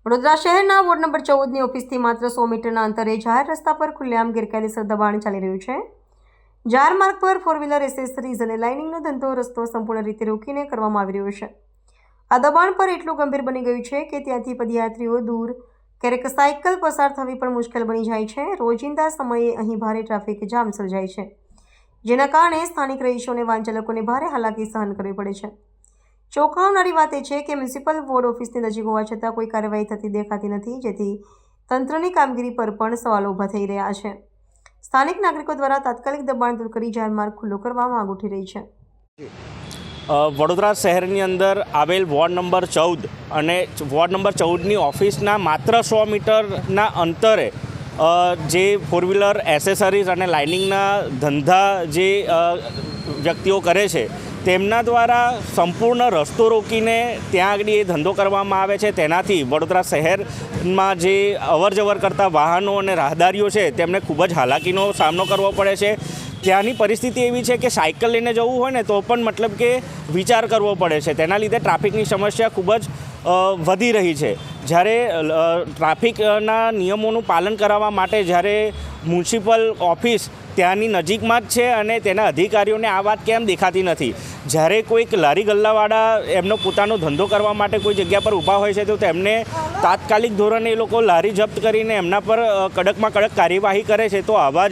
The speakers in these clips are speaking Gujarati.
વડોદરા શહેરના વોર્ડ નંબર 14ની ઓફિસથી માત્ર 100 મીટરના અંતરે જાહેર રસ્તા પર ખુલ્લેઆમ ગેરકાયદેસર દબાણ ચાલી રહ્યું છે। જાહેર માર્ગ પર ફોર વ્હીલર એસેસરીઝ અને લાઇનિંગનો ધંધો રસ્તો સંપૂર્ણ રીતે રોકીને કરવામાં આવી રહ્યો છે। આ દબાણ પર એટલું ગંભીર બની ગયું છે કે ત્યાંથી પદયાત્રીઓ દૂર, ક્યારેક સાયકલ પસાર થવી પણ મુશ્કેલ બની જાય છે। રોજિંદા સમયે અહીં ભારે ટ્રાફિક જામ સર્જાય છે, જેના કારણે સ્થાનિક રહીશોને વાહન ચાલકોને ભારે હાલાકી સહન કરવી પડે છે। ચોંકાવનારી વાત એ છે કે મ્યુનિસિપલ વોર્ડ ઓફિસની નજીક હોવા છતાં કોઈ કાર્યવાહી થતી દેખાતી નથી, જેથી તંત્રની કામગીરી પર પણ સવાલો ઊભા થઈ રહ્યા છે। સ્થાનિક નાગરિકો દ્વારા તાત્કાલિક દબાણ દૂર કરી જાહેર માર્ગ ખુલ્લો કરવા માંગ ઉઠી રહી છે। વડોદરા શહેરની અંદર આવેલ વોર્ડ નંબર 14 અને વોર્ડ નંબર 14ની ઓફિસના માત્ર 100 મીટરના અંતરે જે ફોર વ્હીલર એસેસરીઝ અને લાઇનિંગના ધંધા જે વ્યક્તિઓ કરે છે તેમના દ્વારા સંપૂર્ણ રસ્તો રોકીને ત્યાં આગળ એ ધંધો કરવામાં આવે છે। તેનાથી વડોદરા શહેરમાં જે અવરજવર કરતા વાહનો અને રાહદારીઓ છે તેમને ખૂબ જ હાલાકીનો સામનો કરવો પડે છે। ત્યાંની પરિસ્થિતિ એવી છે કે સાયકલ લઈને જવું હોય ને તો પણ મતલબ કે વિચાર કરવો પડે છે। તેના લીધે ટ્રાફિકની સમસ્યા ખૂબ જ વધી રહી છે। જ્યારે ટ્રાફિકના નિયમોનું પાલન કરાવવા માટે જ્યારે મ્યુનિસિપલ ઓફિસ ત્યાંની નજીકમાં જ છે અને તેના અધિકારીઓને આ વાત કેમ દેખાતી નથી? જ્યારે કોઈક લારી ગલ્લાવાળા એમનો પોતાનો ધંધો કરવા માટે કોઈ જગ્યા પર ઊભા હોય છે તો તેમને તાત્કાલિક ધોરણે એ લોકો લારી જપ્ત કરીને એમના પર કડકમાં કડક કાર્યવાહી કરે છે। તો આવા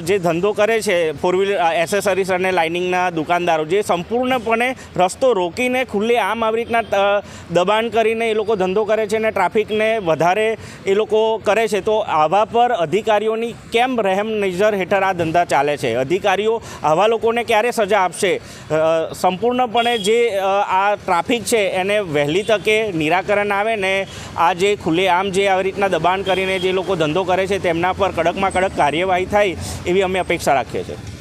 જે ધંધો કરે છે ફોર વ્હીલર એસેસરીઝ અને લાઇનિંગના દુકાનદારો જે સંપૂર્ણપણે રસ્તો રોકીને ખુલ્લે આમ આવી રીતના દબાણ કરીને એ લોકો ધંધો કરે છે અને ટ્રાફિકને વધારે એ લોકો કરે છે, તો આવા પર અધિકારીઓની કેમ રહેમ નજર હેઠળ આ ધંધા ચાલે છે? અધિકારીઓ આવા લોકોને ક્યારે સજા આપશે? સંપૂર્ણપણે જે આ ટ્રાફિક છે એને વહેલી તકે નિરાકરણ આવે ને આ જે ખુલ્લેઆમ જે આવી રીતના દબાણ કરીને જે લોકો ધંધો કરે છે તેમના પર કડકમાં કડક કાર્યવાહી થાય એવી અમે અપેક્ષા રાખીએ છીએ।